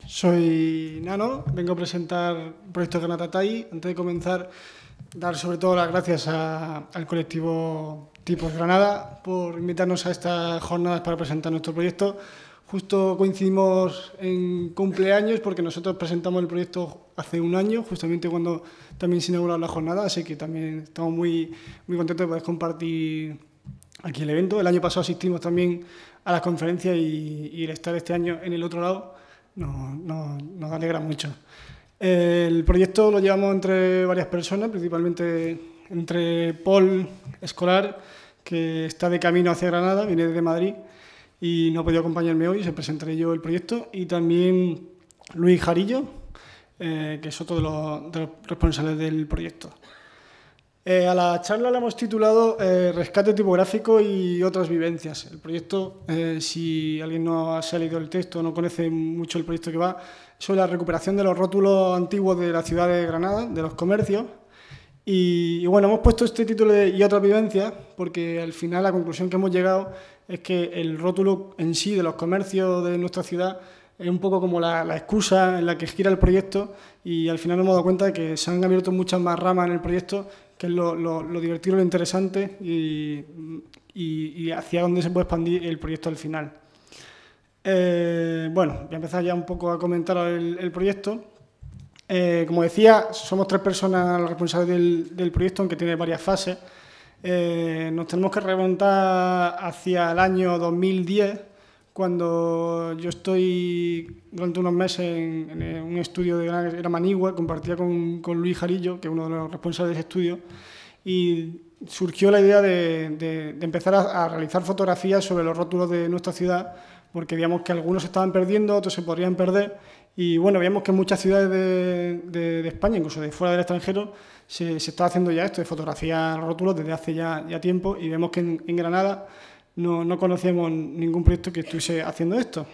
Soy Nano, vengo a presentar el proyecto Granatatay. Antes de comenzar, dar sobre todo las gracias al colectivo Tipos Granada por invitarnos a estas jornadas para presentar nuestro proyecto. Justo coincidimos en cumpleaños porque nosotros presentamos el proyecto hace un año, justamente cuando también se inauguró la jornada, así que también estamos muy contentos de poder compartir aquí el evento. El año pasado asistimos también a las conferencias y el estar este año en el otro lado nos alegra mucho. El proyecto lo llevamos entre varias personas, principalmente entre Paul Escolar, que está de camino hacia Granada, viene desde Madrid y no ha podido acompañarme hoy, se presentaré yo el proyecto, y también Luis Jarillo, que es otro de los responsables del proyecto. A la charla la hemos titulado Rescate tipográfico y otras vivencias. El proyecto, si alguien no se ha leído el texto o no conoce mucho el proyecto que va, sobre la recuperación de los rótulos antiguos de la ciudad de Granada, de los comercios. Y bueno, hemos puesto este título de Y otras vivencias porque al final la conclusión que hemos llegado es que el rótulo en sí de los comercios de nuestra ciudad es un poco como la excusa en la que gira el proyecto, y al final nos hemos dado cuenta de que se han abierto muchas más ramas en el proyecto, que es lo divertido, lo interesante y hacia dónde se puede expandir el proyecto al final. Bueno, voy a empezar ya un poco a comentar el proyecto. Como decía, somos 3 personas las responsables del proyecto, aunque tiene varias fases. Nos tenemos que remontar hacia el año 2010, cuando yo estoy durante unos meses en un estudio de Granada, que era Manigua, compartía con Luis Jarillo, que es uno de los responsables de ese estudio, y surgió la idea de empezar a realizar fotografías sobre los rótulos de nuestra ciudad, porque veíamos que algunos se estaban perdiendo, otros se podrían perder, y bueno, veíamos que en muchas ciudades de España, incluso de fuera del extranjero, se está haciendo ya esto de fotografiar rótulos desde hace ya tiempo, y vemos que en Granada no conocíamos ningún proyecto que estuviese haciendo esto.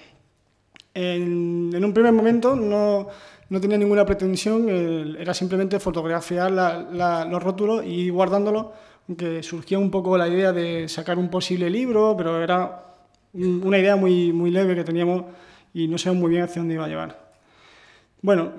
En un primer momento no tenía ninguna pretensión, era simplemente fotografiar los rótulos y ir guardándolos, aunque surgía un poco la idea de sacar un posible libro, pero era una idea muy leve que teníamos y no sabíamos muy bien hacia dónde iba a llevar. Bueno,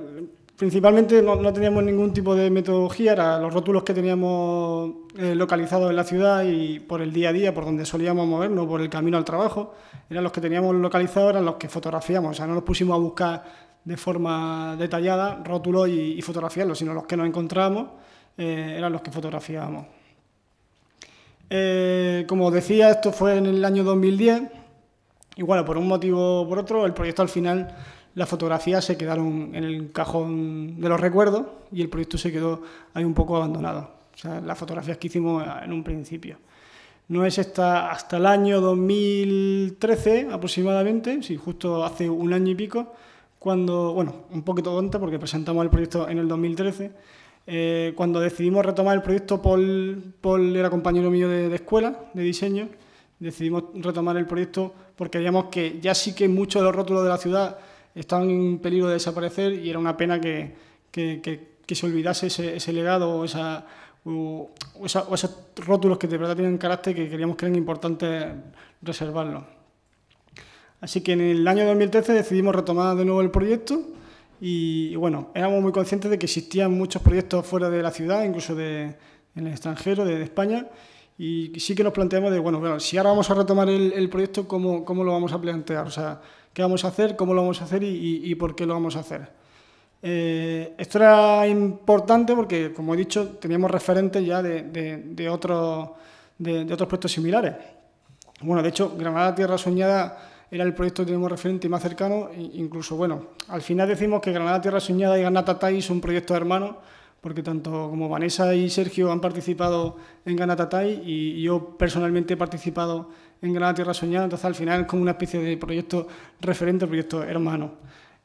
principalmente no teníamos ningún tipo de metodología, eran los rótulos que teníamos localizados en la ciudad y por el día a día, por donde solíamos movernos, por el camino al trabajo, eran los que teníamos localizados, eran los que fotografiamos, o sea, no nos pusimos a buscar de forma detallada rótulos y fotografiarlos, sino los que nos encontrábamos eran los que fotografiábamos. Como decía, esto fue en el año 2010 y bueno, por un motivo o por otro, el proyecto al final, las fotografías se quedaron en el cajón de los recuerdos y el proyecto se quedó ahí un poco abandonado. O sea, las fotografías que hicimos en un principio. No es hasta el año 2013 aproximadamente, sí, justo hace un año y pico, cuando, bueno, un poquito antes porque presentamos el proyecto en el 2013, cuando decidimos retomar el proyecto. Paul era compañero mío de escuela, de diseño. Decidimos retomar el proyecto porque veíamos que ya sí que muchos de los rótulos de la ciudad estaban en peligro de desaparecer y era una pena que se olvidase ese legado o esos rótulos que de verdad tienen carácter, que queríamos que eran importantes reservarlos. Así que en el año 2013 decidimos retomar de nuevo el proyecto y bueno, éramos muy conscientes de que existían muchos proyectos fuera de la ciudad, incluso en el extranjero, de España, y sí que nos planteamos de, bueno, si ahora vamos a retomar el proyecto, ¿cómo lo vamos a plantear? O sea, ¿qué vamos a hacer? ¿Cómo lo vamos a hacer? ¿Y por qué lo vamos a hacer? Esto era importante porque, como he dicho, teníamos referentes ya de otros proyectos similares. Bueno, de hecho, Granada Tierra Soñada era el proyecto que teníamos referente más cercano. Incluso, bueno, al final decimos que Granada Tierra Soñada y Granatatay son proyectos hermanos, porque tanto como Vanessa y Sergio han participado en Granatatay y yo personalmente he participado en Granada Tierra Soñada, entonces al final es como una especie de proyecto referente, proyecto hermano.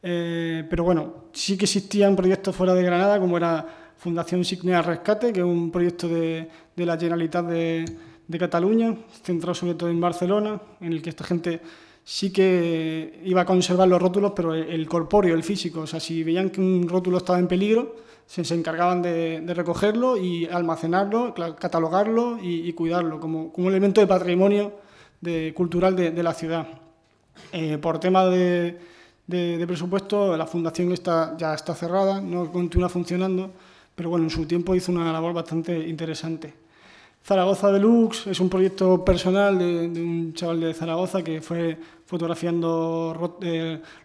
Pero bueno, sí que existían proyectos fuera de Granada, como era Fundación Signea Rescate, que es un proyecto de la Generalitat de Cataluña, centrado sobre todo en Barcelona, en el que esta gente sí que iba a conservar los rótulos, pero el corpóreo, el físico. O sea, si veían que un rótulo estaba en peligro, se encargaban de recogerlo y almacenarlo, catalogarlo y cuidarlo como un elemento de patrimonio cultural de la ciudad. Por tema de de presupuesto. La fundación ya está cerrada, no continúa funcionando, pero bueno, en su tiempo hizo una labor bastante interesante. Zaragoza Deluxe es un proyecto personal de un chaval de Zaragoza que fue fotografiando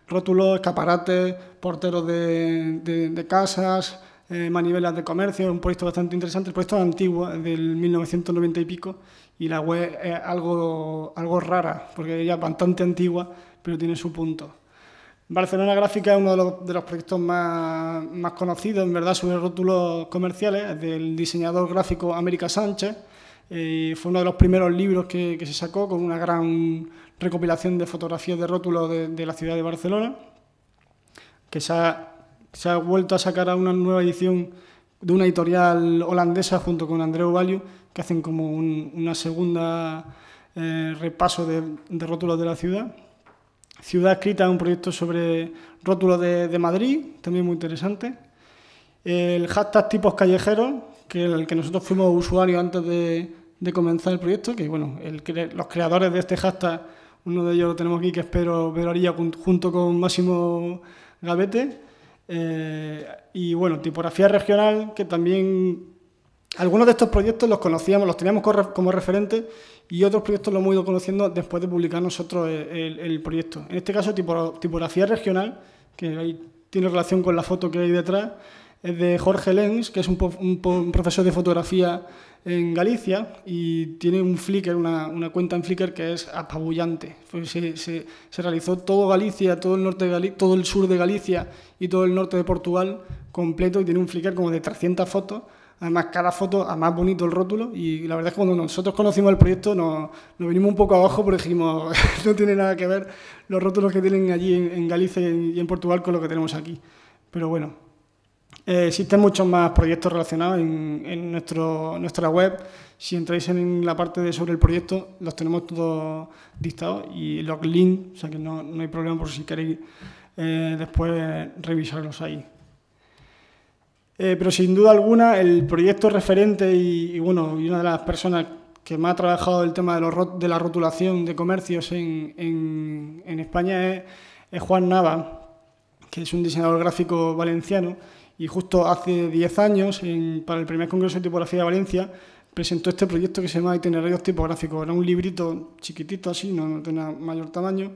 rótulos, escaparates, porteros de casas, manivelas de comercio. Un proyecto bastante interesante. El proyecto es antiguo, es del 1990 y pico, y la web es algo rara, porque ella es bastante antigua, pero tiene su punto. Barcelona Gráfica es uno de los proyectos más conocidos, en verdad, sobre rótulos comerciales, del diseñador gráfico América Sánchez. Fue uno de los primeros libros que se sacó, con una gran recopilación de fotografías de rótulos de la ciudad de Barcelona, que se ha vuelto a sacar a una nueva edición de una editorial holandesa junto con Andreu Value, que hacen como una segunda repaso de rótulos de la ciudad. Ciudad Escrita es un proyecto sobre rótulos de Madrid, también muy interesante. El hashtag Tipos Callejeros, que el que nosotros fuimos usuarios antes de comenzar el proyecto, que bueno, los creadores de este hashtag, uno de ellos lo tenemos aquí, que es Pedro Arilla, junto con Máximo Gavete. Y bueno, tipografía regional, que también algunos de estos proyectos los conocíamos, los teníamos como referentes, y otros proyectos los hemos ido conociendo después de publicar nosotros el proyecto. En este caso, tipografía regional, que ahí tiene relación con la foto que hay detrás, es de Jorge Lenz, que es un profesor de fotografía en Galicia, y tiene un Flickr, una cuenta en Flickr que es apabullante. Se realizó todo Galicia, todo el norte de Galicia, todo el sur de Galicia y todo el norte de Portugal completo, y tiene un Flickr como de 300 fotos. Además, cada foto, a más bonito el rótulo, y la verdad es que cuando nosotros conocimos el proyecto nos vinimos un poco abajo porque dijimos, no tiene nada que ver los rótulos que tienen allí en Galicia y en Portugal con lo que tenemos aquí. Pero bueno, existen muchos más proyectos relacionados en nuestra web. Si entráis en la parte sobre el proyecto, los tenemos todos dictados y los links, o sea que no hay problema por si queréis después revisarlos ahí. Pero sin duda alguna, el proyecto referente y una de las personas que más ha trabajado el tema de la rotulación de comercios en España es Juan Nava, que es un diseñador gráfico valenciano, y justo hace 10 años, para el primer Congreso de Tipografía de Valencia, presentó este proyecto que se llama Itinerarios Tipográficos. Era un librito chiquitito así, no tenía mayor tamaño,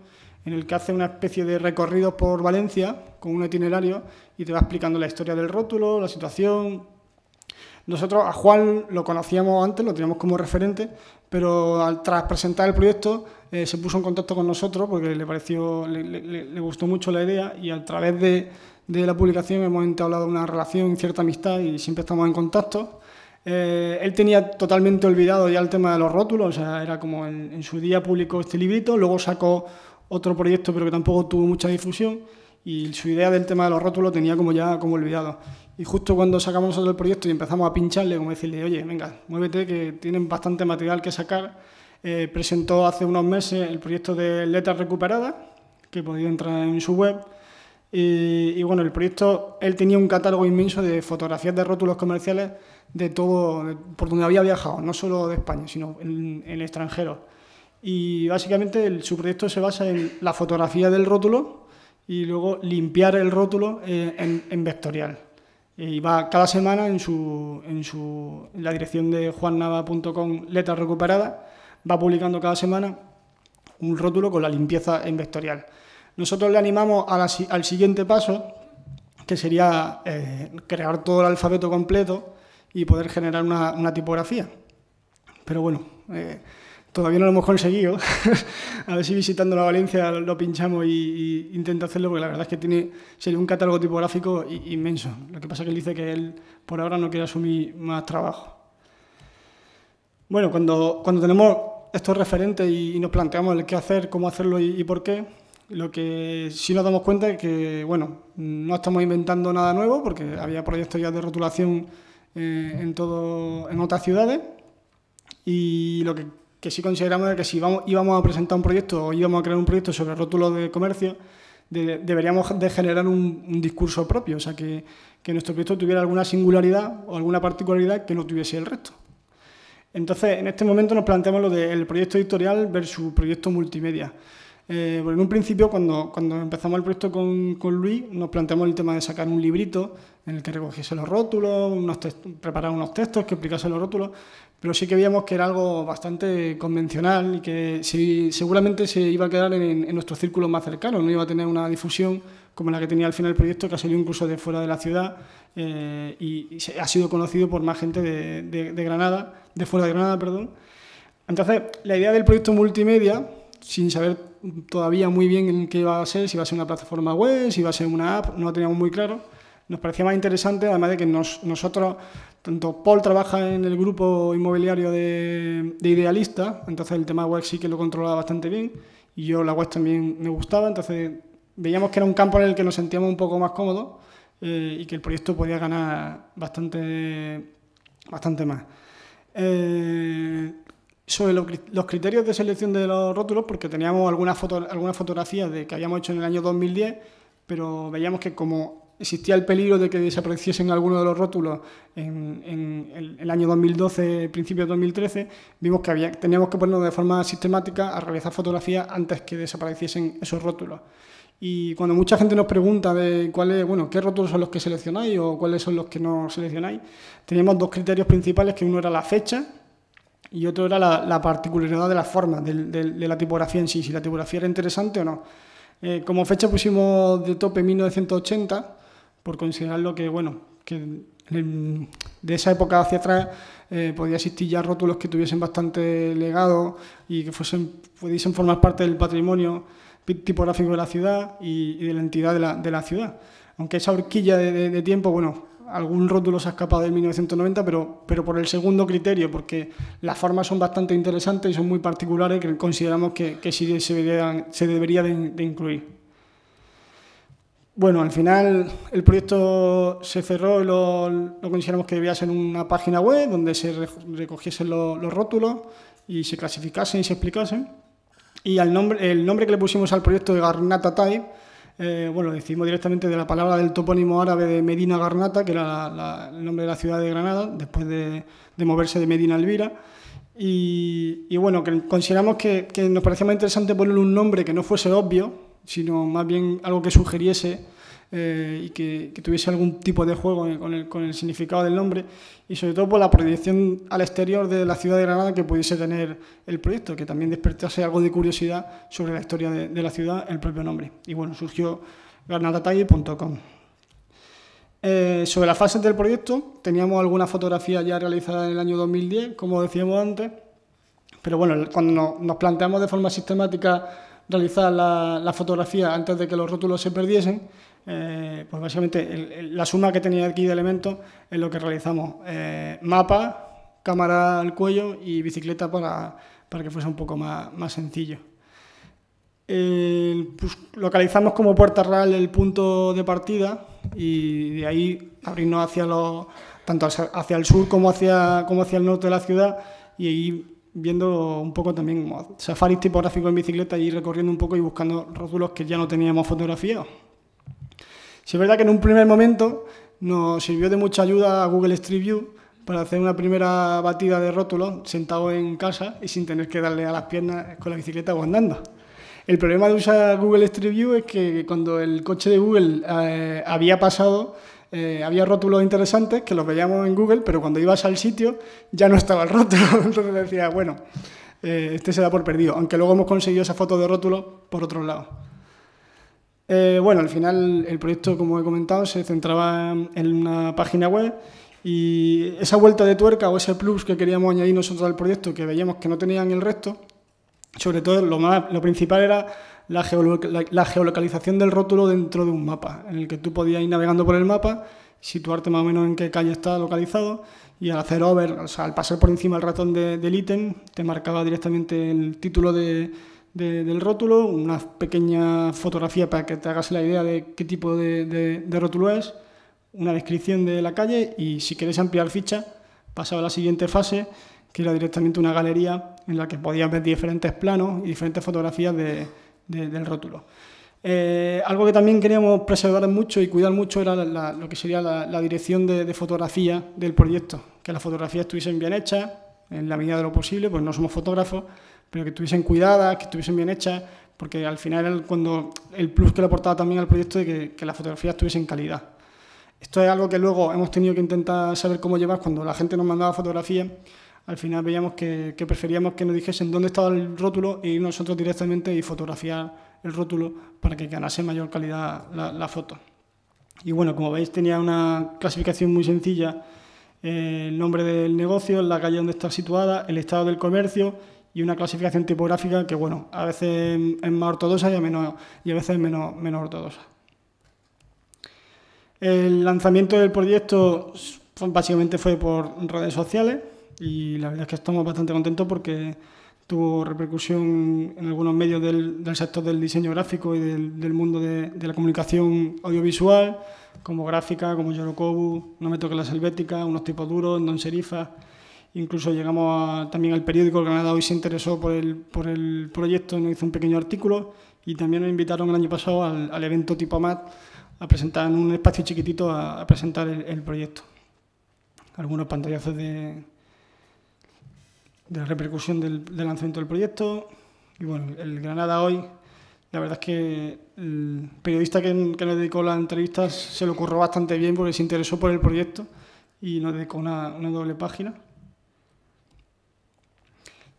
en el que hace una especie de recorrido por Valencia con un itinerario y te va explicando la historia del rótulo, la situación. Nosotros a Juan lo conocíamos antes, lo teníamos como referente, pero tras presentar el proyecto se puso en contacto con nosotros porque le gustó mucho la idea, y a través de la publicación hemos entablado una relación, cierta amistad, y siempre estamos en contacto. Él tenía totalmente olvidado ya el tema de los rótulos, o sea, era como en su día publicó este librito, luego sacó otro proyecto pero que tampoco tuvo mucha difusión, y su idea del tema de los rótulos tenía como olvidado. Y justo cuando sacamos nosotros el proyecto y empezamos a pincharle, como decirle, oye, venga, muévete, que tienen bastante material que sacar, presentó hace unos meses el proyecto de Letras Recuperadas, que podéis entrar en su web. Y bueno, el proyecto, él tenía un catálogo inmenso de fotografías de rótulos comerciales de todo, por donde había viajado, no solo de España, sino en el extranjero. Y básicamente su proyecto se basa en la fotografía del rótulo y luego limpiar el rótulo en vectorial. Y va cada semana en la dirección de juannava.com, Letras Recuperadas, va publicando cada semana un rótulo con la limpieza en vectorial. Nosotros le animamos al siguiente paso, que sería crear todo el alfabeto completo y poder generar una tipografía. Pero bueno, todavía no lo hemos conseguido. A ver si visitando la Valencia lo pinchamos y intenta hacerlo, porque la verdad es que sería un catálogo tipográfico inmenso. Lo que pasa es que él dice que él por ahora no quiere asumir más trabajo. Bueno, cuando tenemos estos referentes y nos planteamos el qué hacer, cómo hacerlo y por qué, lo que sí nos damos cuenta es que, bueno, no estamos inventando nada nuevo, porque había proyectos ya de rotulación en otras ciudades, y lo que sí consideramos es que si íbamos a presentar un proyecto o íbamos a crear un proyecto sobre rótulos de comercio, deberíamos de generar un discurso propio, o sea, que nuestro proyecto tuviera alguna singularidad o alguna particularidad que no tuviese el resto. Entonces, en este momento nos planteamos lo del proyecto editorial versus proyecto multimedia. Bueno, en un principio, cuando empezamos el proyecto con Luis, nos planteamos el tema de sacar un librito en el que recogiese los rótulos, preparar unos textos que explicase los rótulos, pero sí que veíamos que era algo bastante convencional y que seguramente se iba a quedar en nuestros círculos más cercanos, no iba a tener una difusión como la que tenía al final el proyecto, que ha salido incluso de fuera de la ciudad y ha sido conocido por más gente de Granada, de fuera de Granada, perdón. Entonces, la idea del proyecto multimedia, sin saber todavía muy bien en qué iba a ser, si iba a ser una plataforma web, si iba a ser una app, no lo teníamos muy claro. Nos parecía más interesante, además de que nosotros, tanto Paul trabaja en el grupo inmobiliario de Idealista, entonces el tema web sí que lo controlaba bastante bien, y yo la web también me gustaba, entonces veíamos que era un campo en el que nos sentíamos un poco más cómodos y que el proyecto podía ganar bastante más. Sobre los criterios de selección de los rótulos, porque teníamos algunas fotografías que habíamos hecho en el año 2010, pero veíamos que como existía el peligro de que desapareciesen algunos de los rótulos en el año 2012, principio de 2013, vimos que teníamos que ponernos de forma sistemática a realizar fotografías antes que desapareciesen esos rótulos. Y cuando mucha gente nos pregunta de qué rótulos son los que seleccionáis o cuáles son los que no seleccionáis, teníamos dos criterios principales, que uno era la fecha y otro era la particularidad de las formas, de la tipografía en sí, si la tipografía era interesante o no. Como fecha pusimos de tope 1980, por considerarlo que de esa época hacia atrás podía existir ya rótulos que tuviesen bastante legado y que pudiesen formar parte del patrimonio tipográfico de la ciudad y de la entidad de la ciudad. Aunque esa horquilla de tiempo, algún rótulo se ha escapado de 1990, pero por el segundo criterio, porque las formas son bastante interesantes y son muy particulares, que consideramos que sí se debería de incluir. Bueno, al final el proyecto se cerró y lo consideramos que debía ser una página web donde se recogiesen los rótulos y se clasificasen y se explicasen. Y el nombre que le pusimos al proyecto de Garnata Type, lo decidimos directamente de la palabra del topónimo árabe de Medina Garnata, que era el nombre de la ciudad de Granada, después de moverse de Medina a Elvira. Y que consideramos que nos parecía más interesante ponerle un nombre que no fuese obvio, sino más bien algo que sugiriese y que tuviese algún tipo de juego con el significado del nombre, y sobre todo por la proyección al exterior de la ciudad de Granada que pudiese tener el proyecto, que también despertase algo de curiosidad sobre la historia de la ciudad, el propio nombre. Y bueno, surgió garnatatalle.com. Sobre las fases del proyecto, teníamos algunas fotografías ya realizadas en el año 2010, como decíamos antes, pero cuando nos planteamos de forma sistemática realizar la fotografía antes de que los rótulos se perdiesen, pues básicamente la suma que tenía aquí de elementos es lo que realizamos: mapa, cámara al cuello y bicicleta para que fuese un poco más sencillo. Pues localizamos como Puerta Real el punto de partida y de ahí abrirnos tanto hacia el sur como hacia el norte de la ciudad, y ahí viendo un poco también safaris tipográficos en bicicleta y ir recorriendo un poco y buscando rótulos que ya no teníamos fotografiados. Sí, es verdad que en un primer momento nos sirvió de mucha ayuda a Google Street View para hacer una primera batida de rótulos sentado en casa y sin tener que darle a las piernas con la bicicleta o andando. El problema de usar Google Street View es que cuando el coche de Google había pasado, había rótulos interesantes que los veíamos en Google, pero cuando ibas al sitio ya no estaba el rótulo. Entonces decía, este se da por perdido, aunque luego hemos conseguido esa foto de rótulo por otro lado. Al final el proyecto, como he comentado, se centraba en una página web, y esa vuelta de tuerca o ese plus que queríamos añadir nosotros al proyecto, que veíamos que no tenían el resto, sobre todo lo principal era la geolocalización del rótulo dentro de un mapa, en el que tú podías ir navegando por el mapa, situarte más o menos en qué calle está localizado, y al hacer hover, al pasar por encima del ratón del ítem, te marcaba directamente el título del rótulo, una pequeña fotografía para que te hagas la idea de qué tipo de rótulo es, una descripción de la calle, y si querés ampliar ficha, pasaba a la siguiente fase, que era directamente una galería en la que podías ver diferentes planos y diferentes fotografías del rótulo. Algo que también queríamos preservar mucho y cuidar mucho era lo que sería la dirección de fotografía del proyecto, que las fotografías estuviesen bien hechas, en la medida de lo posible, pues no somos fotógrafos, pero que estuviesen cuidadas, que estuviesen bien hechas, porque al final era cuando el plus que le aportaba también al proyecto de que las fotografías estuviesen calidad. Esto es algo que luego hemos tenido que intentar saber cómo llevar cuando la gente nos mandaba fotografías. Al final veíamos que preferíamos que nos dijesen dónde estaba el rótulo e ir nosotros directamente y fotografiar el rótulo para que ganase mayor calidad la foto. Y bueno, como veis tenía una clasificación muy sencilla, el nombre del negocio, la calle donde está situada, el estado del comercio y una clasificación tipográfica que bueno, a veces es más ortodoxa y a veces menos ortodoxa. El lanzamiento del proyecto básicamente fue por redes sociales y la verdad es que estamos bastante contentos porque tuvo repercusión en algunos medios del sector del diseño gráfico y del mundo de la comunicación audiovisual, como Gráfica, como Yorokobu, No me toque la Helvética, Unos tipos duros, Don Serifa. Incluso llegamos también al periódico, el Granada Hoy se interesó por el proyecto y nos hizo un pequeño artículo, y también nos invitaron el año pasado al evento Tipomat a presentar en un espacio chiquitito a presentar el proyecto. Algunos pantallazos de la repercusión del lanzamiento del proyecto. Y bueno, el Granada Hoy, la verdad es que el periodista que nos dedicó la entrevista se le ocurrió bastante bien porque se interesó por el proyecto y nos dedicó una doble página.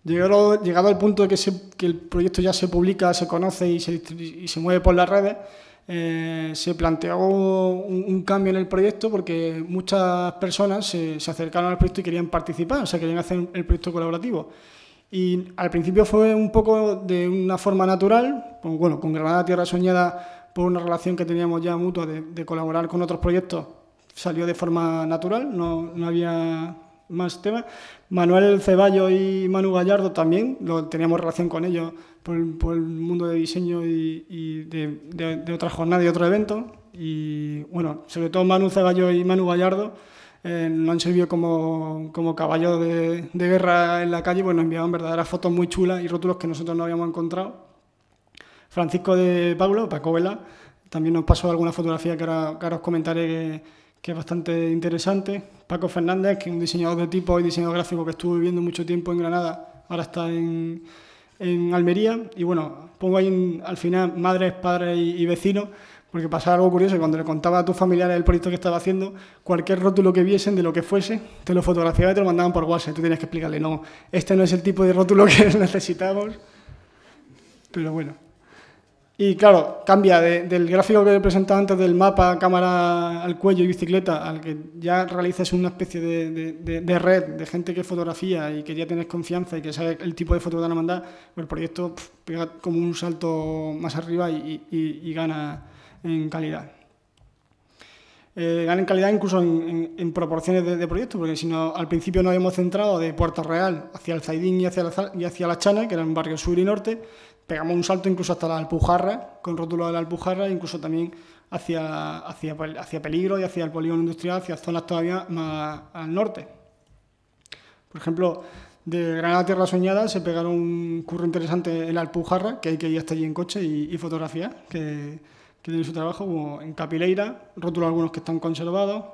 Llegado al punto de que el proyecto ya se publica, se conoce y se mueve por las redes, se planteó un cambio en el proyecto porque muchas personas se acercaron al proyecto y querían participar, o sea, querían hacer el proyecto colaborativo. Y al principio fue un poco de una forma natural, pues, bueno, con Granada Tierra Soñada, por una relación que teníamos ya mutua de colaborar con otros proyectos, salió de forma natural, no había más temas. Manuel Ceballos y Manu Gallardo también, teníamos relación con ellos por el mundo de diseño y de otras jornadas y otros eventos. Y bueno, sobre todo Manu Ceballos y Manu Gallardo nos han servido como caballos de guerra en la calle, pues nos enviaban verdaderas fotos muy chulas y rótulos que nosotros no habíamos encontrado. Francisco de Paulo, Paco Vela, también nos pasó alguna fotografía que ahora os comentaré que es bastante interesante. Paco Fernández, que es un diseñador de tipo y diseñador gráfico que estuvo viviendo mucho tiempo en Granada, ahora está en Almería. Y bueno, pongo ahí al final madres, padres y vecinos, porque pasaba algo curioso, que cuando le contaba a tus familiares el proyecto que estaba haciendo, cualquier rótulo que viesen de lo que fuese, te lo fotografiaban y te lo mandaban por WhatsApp. Tú tenías que explicarle, no, este no es el tipo de rótulo que necesitamos. Pero bueno. Y claro, cambia del gráfico que he presentado antes del mapa, cámara al cuello y bicicleta, al que ya realizas una especie de red de gente que fotografía y que ya tienes confianza y que sabe el tipo de foto que te van a mandar, pues el proyecto pega como un salto más arriba y gana en calidad. Gana en calidad incluso en proporciones de proyecto, porque si no, al principio nos habíamos centrado de Puerto Real hacia el Zaidín y hacia la Chana, que eran barrios sur y norte. Pegamos un salto incluso hasta la Alpujarra, con rótulo de la Alpujarra, incluso también hacia Peligro y hacia el polígono industrial, hacia zonas todavía más al norte. Por ejemplo, de Granada Tierra Soñada se pegaron un curro interesante en la Alpujarra, que hay que ir hasta allí en coche y fotografiar, que tiene su trabajo, como en Capileira, rótulos algunos que están conservados,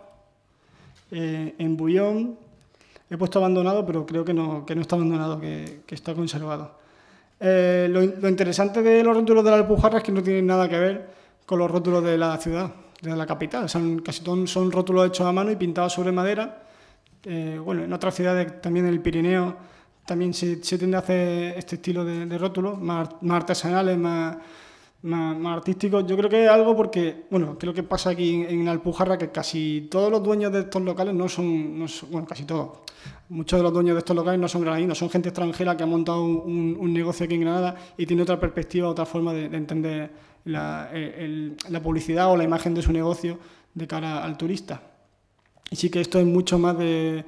en Bullón, he puesto abandonado, pero creo que no está abandonado, que está conservado. Lo interesante de los rótulos de la Alpujarra es que no tienen nada que ver con los rótulos de la ciudad, de la capital. Casi todos son rótulos hechos a mano y pintados sobre madera. Bueno, en otras ciudades, también en el Pirineo, también se tiende a hacer este estilo de rótulos, más artesanales, más artísticos. Yo creo que es algo porque, bueno, creo que pasa aquí en Alpujarra, que casi todos los dueños de estos locales no son bueno, casi todos. Muchos de los dueños de estos locales no son granadinos, son gente extranjera que ha montado un negocio aquí en Granada y tiene otra perspectiva, otra forma de entender la publicidad o la imagen de su negocio de cara al turista. Y sí que esto es mucho más de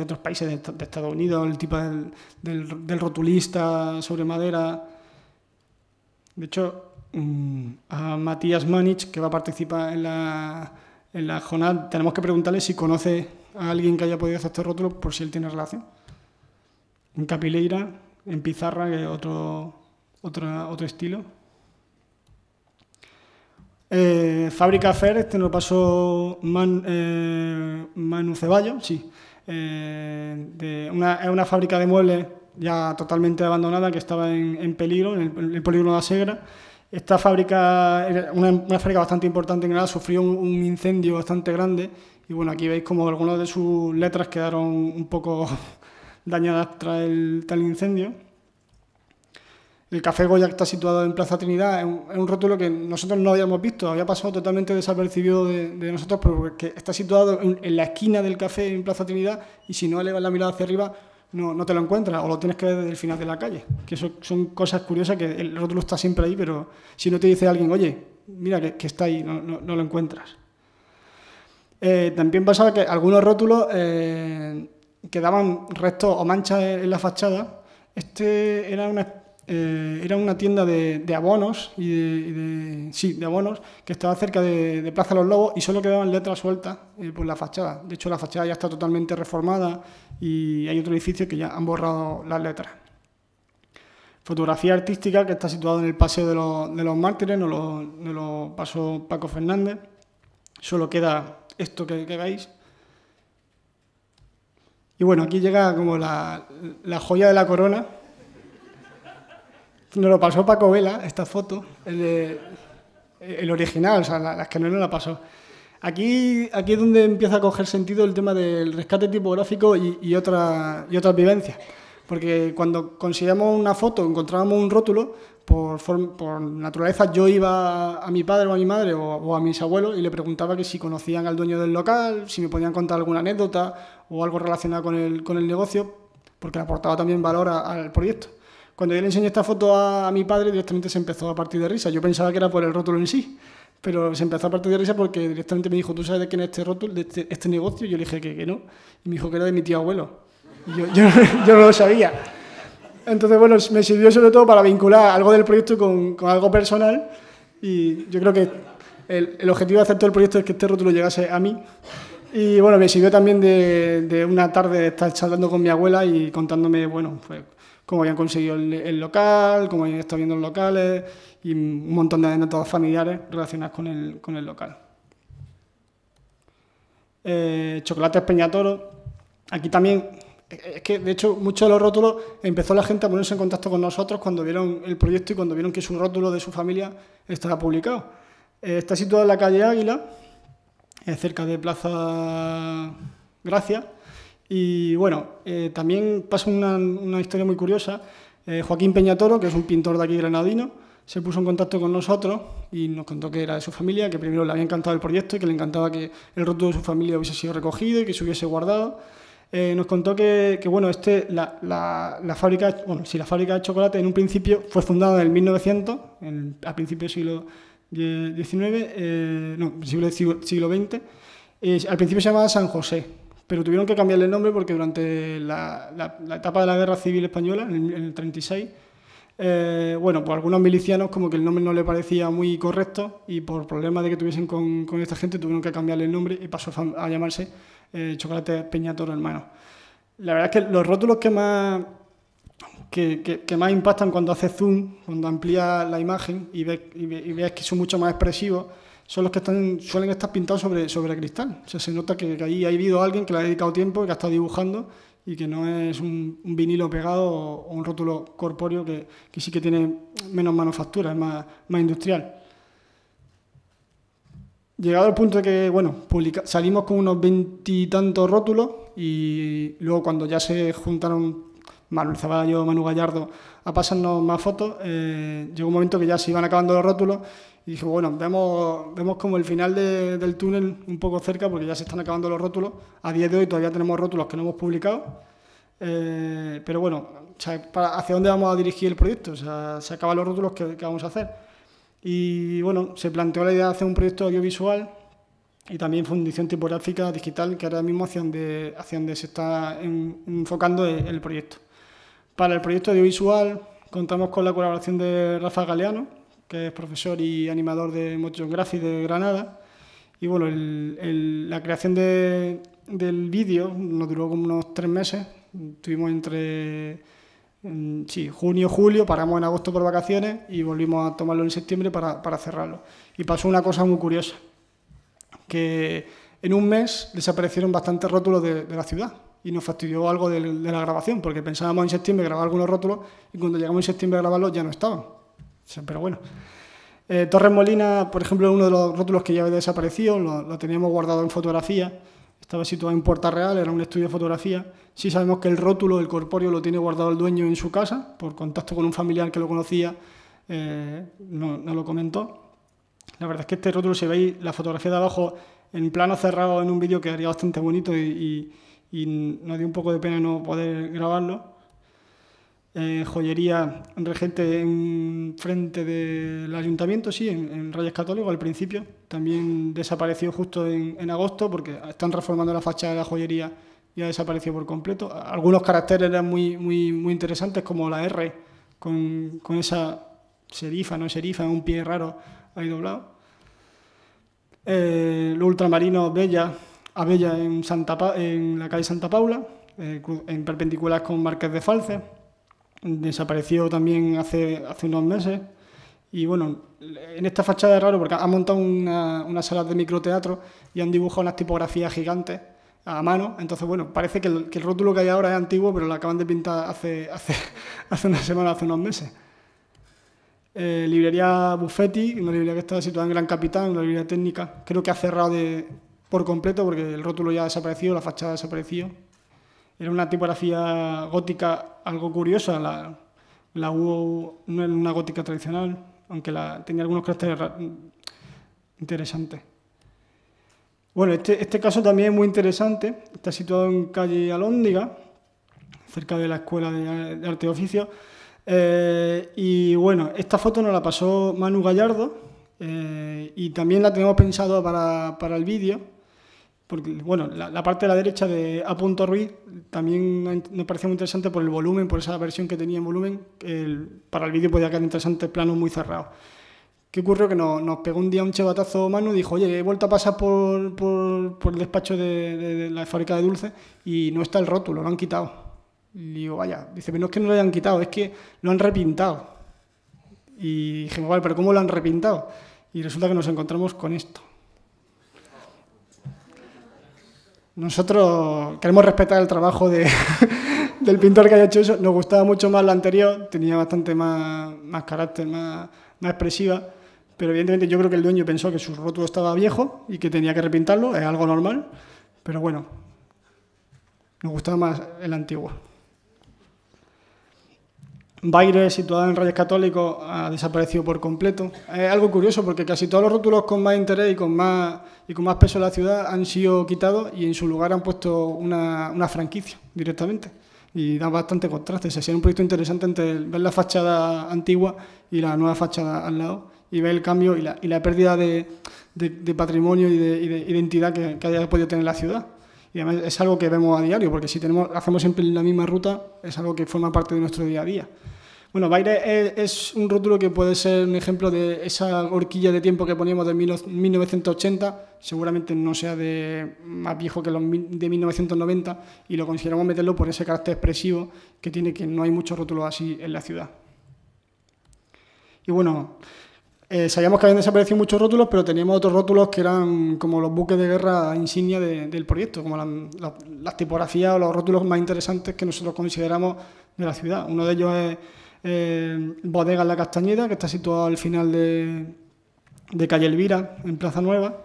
otros países, de Estados Unidos, el tipo del rotulista sobre madera. De hecho, a Matías Manich, que va a participar en la jornada, tenemos que preguntarle si conoce a alguien que haya podido hacer este rótulo, por si él tiene relación. En Capileira, en Pizarra, que es otro estilo. Fábrica Fer, este nos pasó Manu Ceballos, sí. Es una fábrica de muebles ya totalmente abandonada, que estaba en peligro, en el polígono de la Segra. Esta fábrica era una fábrica bastante importante en Granada, sufrió un incendio bastante grande y bueno, aquí veis como algunas de sus letras quedaron un poco dañadas tras el incendio. El Café Goya, que está situado en Plaza Trinidad, es un rótulo que nosotros no habíamos visto, había pasado totalmente desapercibido de nosotros, porque está situado en la esquina del café en Plaza Trinidad y si no elevas la mirada hacia arriba no te lo encuentras o lo tienes que ver desde el final de la calle. Que eso son cosas curiosas, que el rótulo está siempre ahí, pero si no te dice alguien, oye, mira que está ahí, no lo encuentras. También pasaba que algunos rótulos quedaban restos o manchas en la fachada. Era una tienda de abonos de abonos que estaba cerca de Plaza Los Lobos y solo quedaban letras sueltas por la fachada. De hecho, la fachada ya está totalmente reformada y hay otro edificio que ya han borrado las letras. Fotografía artística, que está situado en el Paseo de los Mártires, nos lo pasó Paco Fernández. Solo queda esto que veis. Y bueno, aquí llega como la joya de la corona. Nos lo pasó Paco Vela, esta foto, el original, o sea, las que no nos la pasó. Aquí es donde empieza a coger sentido el tema del rescate tipográfico y otras vivencias. Porque cuando conseguíamos una foto, encontrábamos un rótulo, por naturaleza yo iba a mi padre o a mi madre o a mis abuelos y le preguntaba que si conocían al dueño del local, si me podían contar alguna anécdota o algo relacionado con el negocio, porque le aportaba también valor al proyecto. Cuando yo le enseñé esta foto a mi padre, directamente se empezó a partir de risa. Yo pensaba que era por el rótulo en sí, pero se empezó a partir de risa porque directamente me dijo, ¿tú sabes de quién es este rótulo, de este negocio? Y yo le dije que no, y me dijo que era de mi tío abuelo. Y yo no lo sabía. Entonces, bueno, me sirvió sobre todo para vincular algo del proyecto con algo personal, y yo creo que el objetivo de hacer todo el proyecto es que este rótulo llegase a mí. Y bueno, me sirvió también de una tarde de estar charlando con mi abuela y contándome, bueno, pues cómo habían conseguido el local, cómo habían estado viendo los locales y un montón de anécdotas familiares relacionadas con el local. Chocolates Peñatoro. Aquí también, es que de hecho muchos de los rótulos empezó la gente a ponerse en contacto con nosotros cuando vieron el proyecto y cuando vieron que su rótulo de su familia estaba publicado. Está situado en la calle Águila, cerca de Plaza Gracia. Y bueno, también pasa una historia muy curiosa. Joaquín Peñatoro, que es un pintor de aquí granadino, se puso en contacto con nosotros y nos contó que era de su familia, que primero le había encantado el proyecto y que le encantaba que el rótulo de su familia hubiese sido recogido y que se hubiese guardado. Nos contó que bueno, la fábrica de chocolate en un principio fue fundada en el 1900, a principios del siglo siglo XX. Al principio se llamaba San José, pero tuvieron que cambiarle el nombre porque durante la etapa de la Guerra Civil Española, en el 36, bueno, pues algunos milicianos como que el nombre no le parecía muy correcto y por problemas de que tuviesen con esta gente tuvieron que cambiarle el nombre y pasó a llamarse Chocolate Peñatoro Hermano. La verdad es que los rótulos que más impactan cuando haces zoom, cuando amplías la imagen y ves que son mucho más expresivos, son los que suelen estar pintados sobre cristal. O sea, se nota que ahí ha habido alguien que le ha dedicado tiempo, que ha estado dibujando y que no es un vinilo pegado o un rótulo corpóreo que sí que tiene menos manufactura, es más industrial. Llegado al punto de que, bueno, salimos con unos 20 y tantos rótulos y luego cuando ya se juntaron Manuel Zavallo, Manu Gallardo a pasarnos más fotos, llegó un momento que ya se iban acabando los rótulos y dije, bueno, vemos como el final del túnel un poco cerca porque ya se están acabando los rótulos. A día de hoy todavía tenemos rótulos que no hemos publicado, pero bueno, o sea, ¿hacia dónde vamos a dirigir el proyecto? O sea, se acaban los rótulos, ¿qué vamos a hacer? Y bueno, se planteó la idea de hacer un proyecto audiovisual y también fundición tipográfica digital, que ahora mismo hacia donde se está enfocando el proyecto. Para el proyecto audiovisual contamos con la colaboración de Rafa Galeano, que es profesor y animador de Motion Graphics de Granada. Y bueno, la creación del vídeo nos duró como unos 3 meses. Estuvimos entre junio, julio, paramos en agosto por vacaciones y volvimos a tomarlo en septiembre para cerrarlo. Y pasó una cosa muy curiosa, que en un mes desaparecieron bastantes rótulos de la ciudad. y nos fastidió algo de la grabación, porque pensábamos en septiembre grabar algunos rótulos y cuando llegamos en septiembre a grabarlos ya no estaban. O sea, pero bueno. Torres Molina, por ejemplo, es uno de los rótulos que ya había desaparecido, lo teníamos guardado en fotografía, estaba situado en Puerta Real, era un estudio de fotografía. Sí sabemos que el rótulo, el corpóreo, lo tiene guardado el dueño en su casa, por contacto con un familiar que lo conocía, no lo comentó. La verdad es que este rótulo, si veis la fotografía de abajo en plano cerrado en un vídeo, quedaría bastante bonito y nos dio un poco de pena no poder grabarlo. Joyería Regente en frente del ayuntamiento, sí, en Reyes Católicos al principio. También desapareció justo en agosto porque están reformando la fachada de la joyería y ha desaparecido por completo. Algunos caracteres eran muy interesantes, como la R con esa serifa, no serifa, un pie raro ahí doblado. Los ultramarinos Abella en la calle Santa Paula, en perpendicular con Marqués de Falces. Desapareció también hace unos meses. Y bueno, en esta fachada es raro porque han montado una sala de microteatro y han dibujado unas tipografías gigantes a mano. Entonces, bueno, parece que el rótulo que hay ahora es antiguo, pero lo acaban de pintar hace una semana, hace unos meses. Librería Buffetti, una librería que está situada en Gran Capitán, una librería técnica. Creo que ha cerrado por completo porque el rótulo ya ha desaparecido, la fachada ha desaparecido. Era una tipografía gótica algo curiosa, la U no era una gótica tradicional, aunque tenía algunos caracteres interesantes. Bueno, este caso también es muy interesante, está situado en calle Alhóndiga, cerca de la Escuela de Arte y Oficio. Y bueno, esta foto nos la pasó Manu Gallardo y también la tenemos pensado para el vídeo. Porque, bueno, la parte de la derecha de A. Ruiz también nos pareció muy interesante por el volumen, por esa versión que tenía en volumen. Para el vídeo podía quedar interesante, planos muy cerrados. ¿Qué ocurrió? Que nos pegó un día un chivatazo Manu y dijo, oye, he vuelto a pasar por el despacho de la fábrica de dulces y no está el rótulo, lo han quitado. Y digo, vaya, dice, pero no es que no lo hayan quitado, es que lo han repintado. Y dije, vale, pero ¿cómo lo han repintado? Y resulta que nos encontramos con esto. Nosotros queremos respetar el trabajo del pintor que haya hecho eso. Nos gustaba mucho más la anterior, tenía bastante más carácter, más expresiva, pero evidentemente yo creo que el dueño pensó que su rótulo estaba viejo y que tenía que repintarlo, es algo normal, pero bueno, nos gustaba más el antiguo. Baire, situada en Reyes Católicos, ha desaparecido por completo. Es algo curioso porque casi todos los rótulos con más interés y con más peso en la ciudad han sido quitados y en su lugar han puesto una franquicia directamente. Y da bastante contraste. Sería un proyecto interesante entre ver la fachada antigua y la nueva fachada al lado y ver el cambio y la pérdida de patrimonio y de identidad que haya podido tener la ciudad. Y además es algo que vemos a diario, porque si hacemos siempre la misma ruta, es algo que forma parte de nuestro día a día. Bueno, Baire es un rótulo que puede ser un ejemplo de esa horquilla de tiempo que poníamos de 1980, seguramente no sea más viejo que los de 1990, y lo consideramos meterlo por ese carácter expresivo que tiene, que no hay muchos rótulos así en la ciudad. Y bueno, sabíamos que habían desaparecido muchos rótulos, pero teníamos otros rótulos que eran como los buques de guerra insignia del proyecto, como las tipografías o los rótulos más interesantes que nosotros consideramos de la ciudad. Uno de ellos es Bodega en la Castañeda, que está situado al final de calle Elvira, en Plaza Nueva.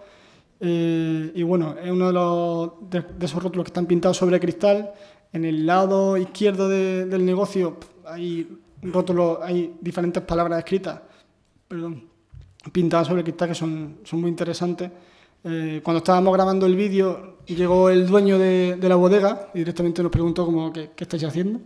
Y bueno, es uno de esos rótulos que están pintados sobre cristal. En el lado izquierdo del negocio hay diferentes palabras escritas, pintadas sobre cristal, que son muy interesantes. Cuando estábamos grabando el vídeo, llegó el dueño de la bodega y directamente nos preguntó como, ¿qué estáis haciendo?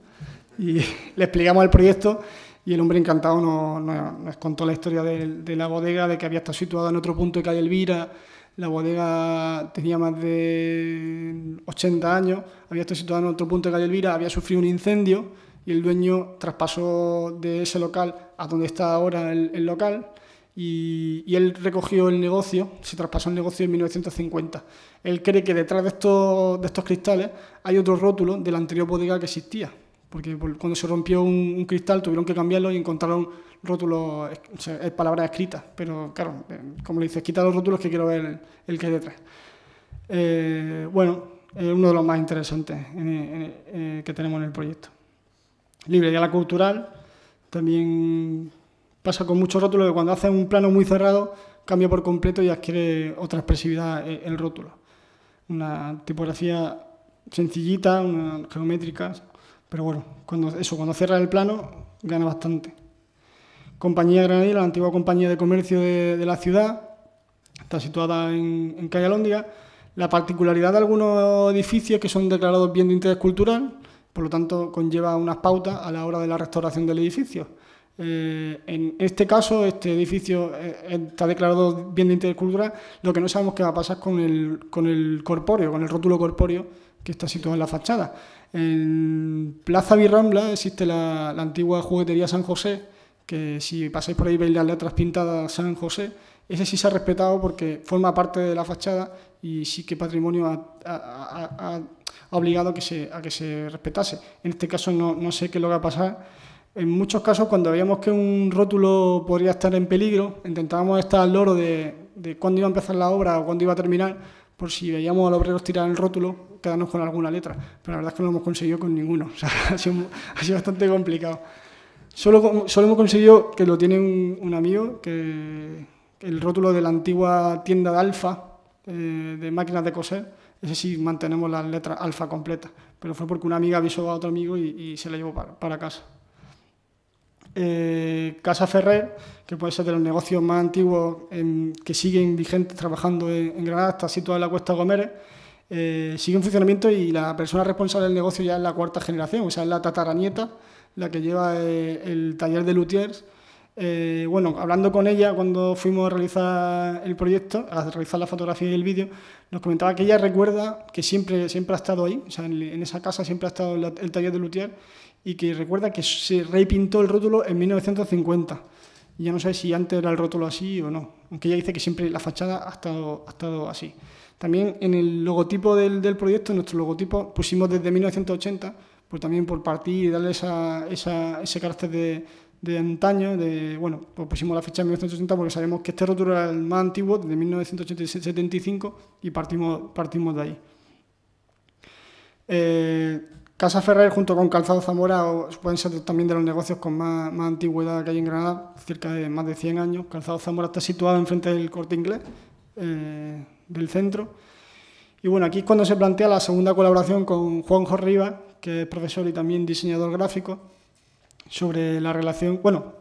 Y le explicamos el proyecto y el hombre encantado nos contó la historia de la bodega, de que había estado situada en otro punto de calle Elvira. La bodega tenía más de 80 años, había estado situada en otro punto de calle Elvira, había sufrido un incendio y el dueño traspasó de ese local a donde está ahora el local. Y él recogió el negocio, se traspasó el negocio en 1950. Él cree que detrás de estos cristales hay otro rótulo de la anterior bodega que existía, porque cuando se rompió un cristal tuvieron que cambiarlo y encontraron rótulos, palabras escritas, pero claro, como le dices, quita los rótulos que quiero ver el que hay detrás. Bueno, es uno de los más interesantes que tenemos en el proyecto. Librería La Cultural, también pasa con muchos rótulos que cuando haces un plano muy cerrado cambia por completo y adquiere otra expresividad el rótulo. Una tipografía sencillita, una geométrica, pero bueno, cuando cierras el plano gana bastante. Compañía Granadilla, la antigua compañía de comercio de la ciudad, está situada en calle Alhóndiga. La particularidad de algunos edificios que son declarados bien de interés cultural, por lo tanto conlleva unas pautas a la hora de la restauración del edificio. En este caso, este edificio está declarado bien de interés cultural, lo que no sabemos qué va a pasar con el corpóreo, con el rótulo corpóreo que está situado en la fachada. En Plaza Birrambla existe la antigua juguetería San José, que si pasáis por ahí veis las letras pintadas San José. Ese sí se ha respetado porque forma parte de la fachada y sí que Patrimonio ha obligado a que se respetase. En este caso no sé qué es lo que va a pasar. En muchos casos, cuando veíamos que un rótulo podría estar en peligro, intentábamos estar al loro de cuándo iba a empezar la obra o cuándo iba a terminar, por si veíamos a los obreros tirar el rótulo, quedarnos con alguna letra. Pero la verdad es que no lo hemos conseguido con ninguno. O sea, ha sido bastante complicado. Solo hemos conseguido que lo tiene un amigo, que el rótulo de la antigua tienda de Alfa, de máquinas de coser, ese sí mantenemos las letras Alfa completas, pero fue porque una amiga avisó a otro amigo y se la llevó para casa. Casa Ferrer, que puede ser de los negocios más antiguos que siguen vigentes trabajando en Granada, está situada en la Cuesta Gómez, sigue en funcionamiento y la persona responsable del negocio ya es la cuarta generación, o sea, es la tataranieta, la que lleva el taller de luthiers. Bueno, hablando con ella cuando fuimos a realizar el proyecto, a realizar la fotografía y el vídeo, nos comentaba que ella recuerda que siempre ha estado ahí, o sea, en esa casa siempre ha estado el taller de luthier, y que recuerda que se repintó el rótulo en 1950. Y ya no sé si antes era el rótulo así o no, aunque ella dice que siempre la fachada ha estado así. También en el logotipo del proyecto, nuestro logotipo, pusimos desde 1980, pues también por partir y darle ese carácter de antaño, bueno, pues pusimos la fecha de 1980 porque sabemos que este rótulo era el más antiguo, desde 1975, y partimos de ahí. Casa Ferrer junto con Calzado Zamora pueden ser también de los negocios con más antigüedad que hay en Granada, cerca de más de 100 años. Calzado Zamora está situado enfrente del Corte Inglés, del centro. Y bueno, aquí es cuando se plantea la segunda colaboración con Juanjo Rivas, que es profesor y también diseñador gráfico, sobre la relación. Bueno,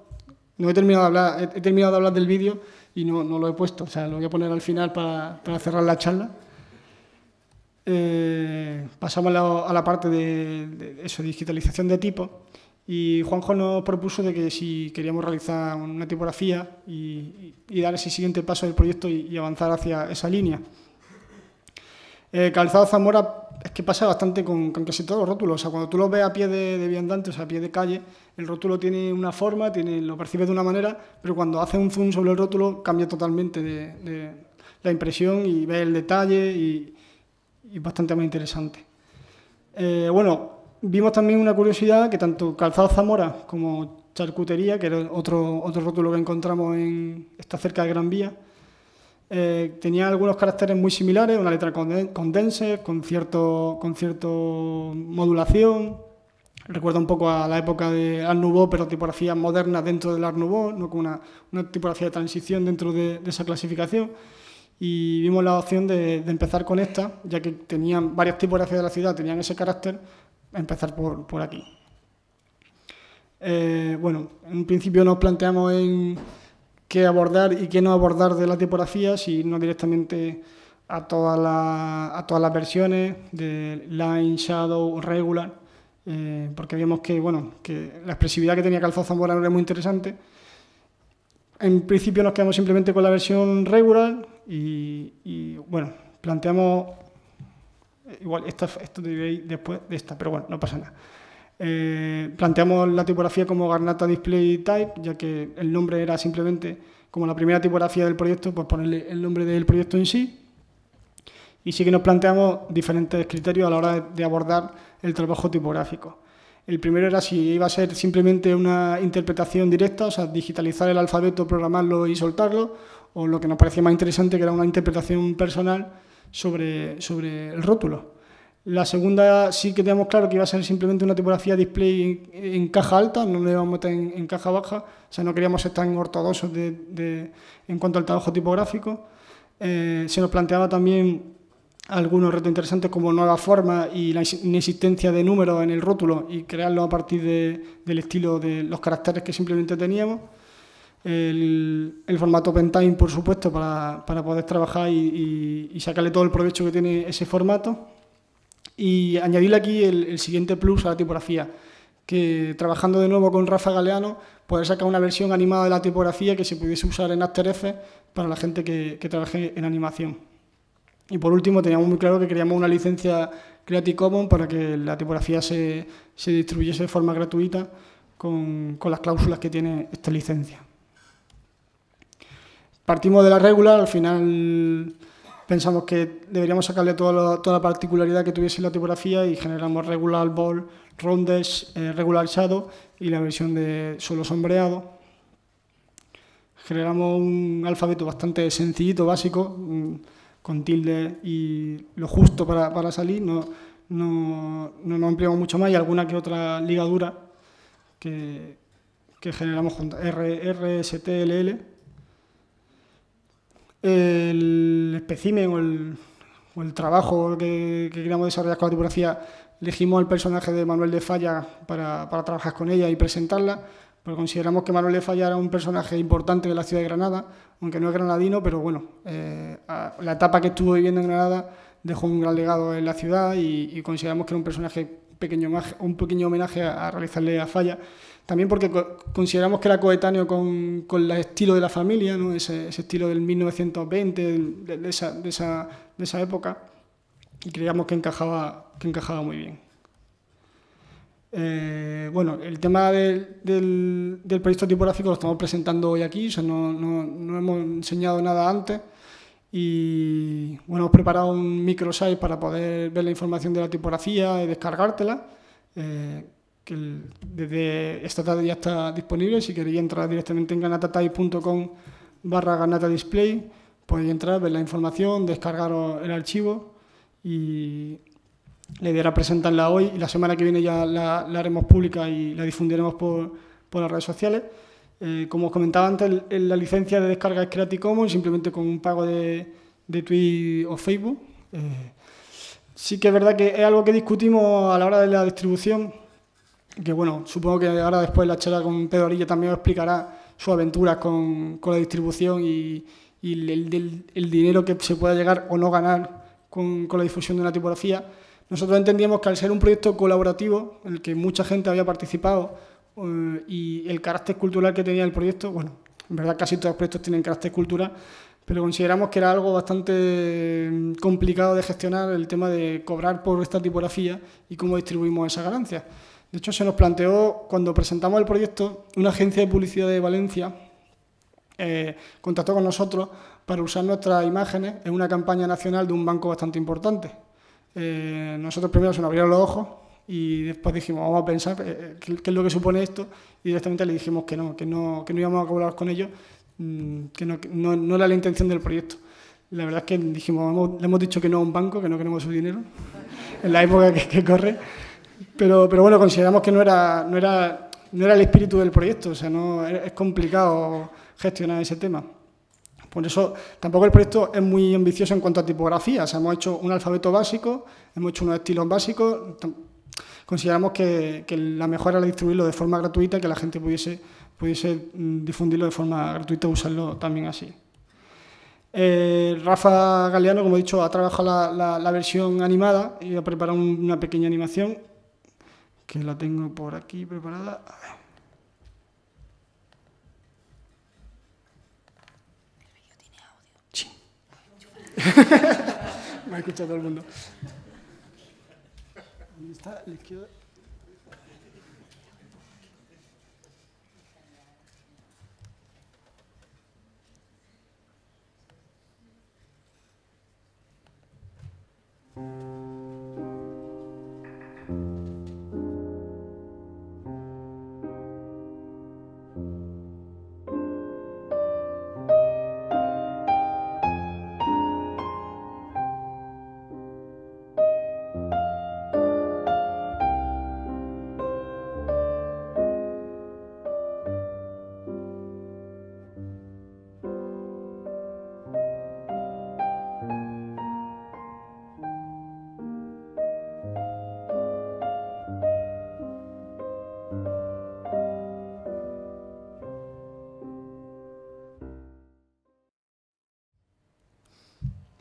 no he terminado de hablar del vídeo y no lo he puesto, o sea, lo voy a poner al final para cerrar la charla. Pasamos a la parte de digitalización de tipos, y Juanjo nos propuso de que si queríamos realizar una tipografía y dar ese siguiente paso del proyecto y avanzar hacia esa línea. Calzado Zamora es que pasa bastante con casi todos los rótulos. O sea, cuando tú lo ves a pie de viandante, o sea, a pie de calle, el rótulo tiene una forma, lo percibes de una manera, pero cuando haces un zoom sobre el rótulo cambia totalmente de la impresión y ves el detalle y bastante más interesante. Bueno, vimos también una curiosidad que tanto Calzado Zamora como Charcutería, que era otro rótulo que encontramos está cerca de Gran Vía, tenía algunos caracteres muy similares, una letra condenser, con cierto modulación. Recuerda un poco a la época de Art Nouveau, pero tipografía moderna dentro del Art Nouveau, no con una tipografía de transición dentro de esa clasificación. Y vimos la opción de empezar con esta, ya que tenían varias tipografías de la ciudad, tenían ese carácter, empezar por aquí. Bueno, en un principio nos planteamos en qué abordar y qué no abordar de la tipografía, si no directamente a todas las versiones de Line, Shadow, Regular, porque vimos que la expresividad que tenía Calzado Zamora era muy interesante. En principio nos quedamos simplemente con la versión Regular y bueno, planteamos, igual esto debe ir después de esta, pero bueno, no pasa nada. Planteamos la tipografía como Garnata Display Type, ya que el nombre era simplemente, como la primera tipografía del proyecto, pues ponerle el nombre del proyecto en sí. Y sí que nos planteamos diferentes criterios a la hora de abordar el trabajo tipográfico. El primero era si iba a ser simplemente una interpretación directa, o sea, digitalizar el alfabeto, programarlo y soltarlo, o lo que nos parecía más interesante, que era una interpretación personal sobre el rótulo. La segunda sí que teníamos claro que iba a ser simplemente una tipografía display en caja alta, no le íbamos a meter en caja baja, o sea, no queríamos ser tan ortodoxos en cuanto al trabajo tipográfico. Se nos planteaba también algunos retos interesantes como nuevas formas y la inexistencia de números en el rótulo y crearlo a partir del estilo de los caracteres que simplemente teníamos. El formato Pentime, por supuesto, para poder trabajar y sacarle todo el provecho que tiene ese formato. Y añadirle aquí el siguiente plus a la tipografía, que trabajando de nuevo con Rafa Galeano, poder sacar una versión animada de la tipografía que se pudiese usar en After Effects para la gente que trabaje en animación. Y por último, teníamos muy claro que queríamos una licencia Creative Commons para que la tipografía se distribuyese de forma gratuita con las cláusulas que tiene esta licencia. Partimos de la regular, al final pensamos que deberíamos sacarle toda la particularidad que tuviese la tipografía y generamos regular bold, rounded, regular shadow y la versión de solo sombreado. Generamos un alfabeto bastante sencillito, básico, con tilde y lo justo para salir, no nos ampliamos mucho más y alguna que otra ligadura que generamos juntas, R, S, T, L, L. El espécimen o el trabajo que queríamos desarrollar con la tipografía, elegimos al personaje de Manuel de Falla para trabajar con ella y presentarla, porque consideramos que Manuel de Falla era un personaje importante de la ciudad de Granada, aunque no es granadino, pero bueno, la etapa que estuvo viviendo en Granada dejó un gran legado en la ciudad y consideramos que era un personaje un pequeño homenaje a realizarle a Falla. También porque consideramos que era coetáneo con el estilo de la familia, ¿no? ese estilo del 1920, de esa época, y creíamos que encajaba muy bien. Bueno, el tema del proyecto tipográfico lo estamos presentando hoy aquí, o sea, no hemos enseñado nada antes y bueno, hemos preparado un microsite para poder ver la información de la tipografía y descargártela. Que desde esta tarde ya está disponible. Si queréis entrar directamente en ganatatype.com/ganatadisplay, podéis entrar, ver la información, descargaros el archivo y la idea era presentarla hoy y la semana que viene ya la haremos pública y la difundiremos por las redes sociales. Como os comentaba antes, la licencia de descarga es Creative Commons, simplemente con un pago de Tweet o Facebook. Sí que es verdad que es algo que discutimos a la hora de la distribución, que bueno, supongo que ahora después la charla con Pedro Arilla también os explicará sus aventuras con la distribución y el dinero que se pueda llegar o no ganar con la difusión de una tipografía. Nosotros entendíamos que al ser un proyecto colaborativo, en el que mucha gente había participado y el carácter cultural que tenía el proyecto, bueno, en verdad casi todos los proyectos tienen carácter cultural, pero consideramos que era algo bastante complicado de gestionar el tema de cobrar por esta tipografía y cómo distribuimos esas ganancias. De hecho, se nos planteó, cuando presentamos el proyecto, una agencia de publicidad de Valencia contactó con nosotros para usar nuestras imágenes en una campaña nacional de un banco bastante importante. Nosotros primero se nos abrieron los ojos y después dijimos, vamos a pensar qué es lo que supone esto, y directamente le dijimos que no íbamos a colaborar con ellos, que no era la intención del proyecto. La verdad es que dijimos, le hemos dicho que no a un banco, que no queremos su dinero, en la época que corre. Pero bueno, consideramos que no era el espíritu del proyecto, o sea, es complicado gestionar ese tema. Por eso tampoco el proyecto es muy ambicioso en cuanto a tipografía, o sea, hemos hecho un alfabeto básico, hemos hecho unos estilos básicos, consideramos que la mejor era distribuirlo de forma gratuita y que la gente pudiese difundirlo de forma gratuita y usarlo también así. Rafa Galeano, como he dicho, ha trabajado la versión animada y ha preparado una pequeña animación que la tengo por aquí preparada. A ver. ¿El vídeo tiene audio? Sí. Me ha escuchado todo el mundo. ¿Dónde está la izquierda?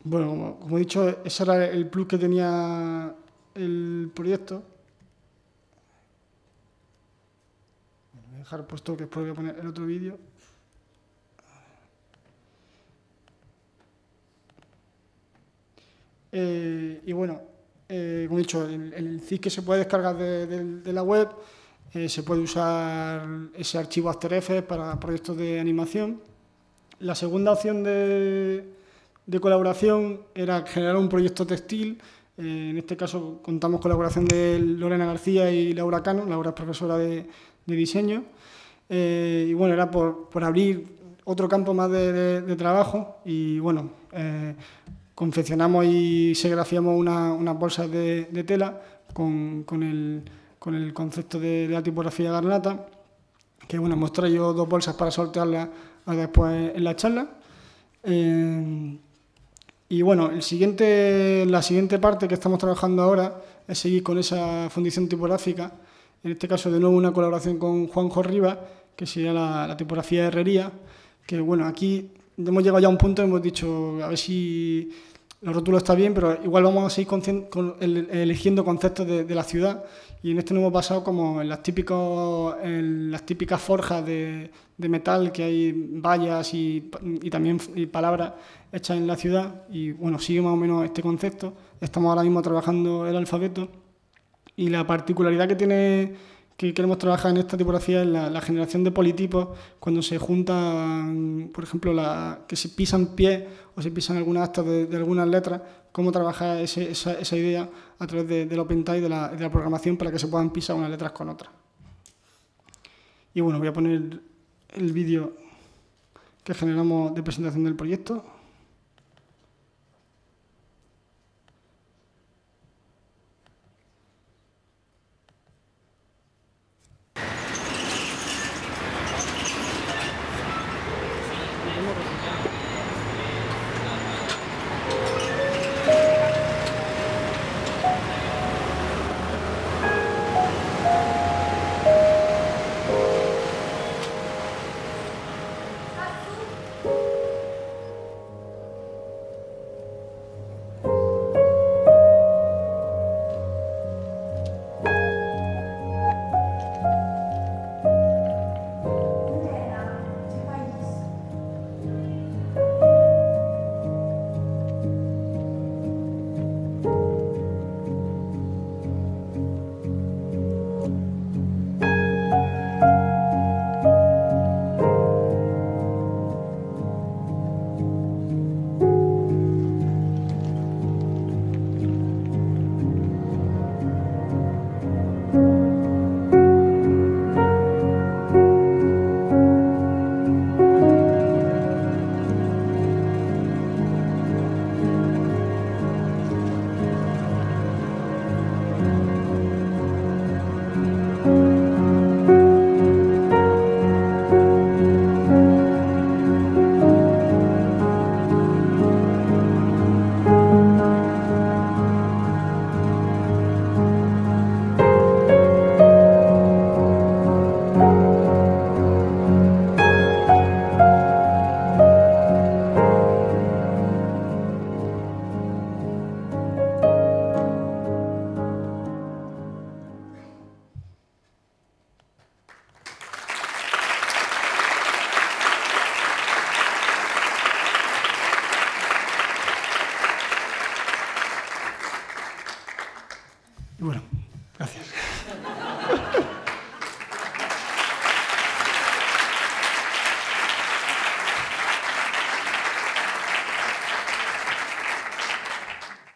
Bueno, como he dicho, ese era el plus que tenía el proyecto. Voy a dejar puesto que después voy a poner el otro vídeo. Y bueno, como he dicho, el zip que se puede descargar de la web, se puede usar ese archivo After Effects para proyectos de animación. La segunda opción de colaboración era generar un proyecto textil. En este caso contamos con la colaboración de Lorena García y Laura Cano. Laura es profesora de diseño. Y bueno, era por abrir otro campo más de trabajo y bueno, confeccionamos y serigrafiamos unas bolsas de tela con el concepto de la tipografía garnata, que bueno, hemos traído 2 bolsas para sortearlas después en la charla. Y bueno, la siguiente parte que estamos trabajando ahora es seguir con esa fundición tipográfica, en este caso de nuevo una colaboración con Juanjo Rivas, que sería la tipografía de herrería, que bueno, aquí hemos llegado ya a un punto, hemos dicho, a ver si los rótulos está bien, pero igual vamos a seguir eligiendo conceptos de la ciudad, y en este nos hemos basado como en las típicas forjas de metal, que hay vallas y también palabras hechas en la ciudad, y bueno, sigue más o menos este concepto. Estamos ahora mismo trabajando el alfabeto, y la particularidad que queremos trabajar en esta tipografía es la generación de politipos cuando se juntan, por ejemplo, que se pisan pies o se pisan algunas actas de algunas letras, cómo trabajar esa idea a través del OpenType y de la programación para que se puedan pisar unas letras con otras. Y bueno, voy a poner el vídeo que generamos de presentación del proyecto. Y bueno,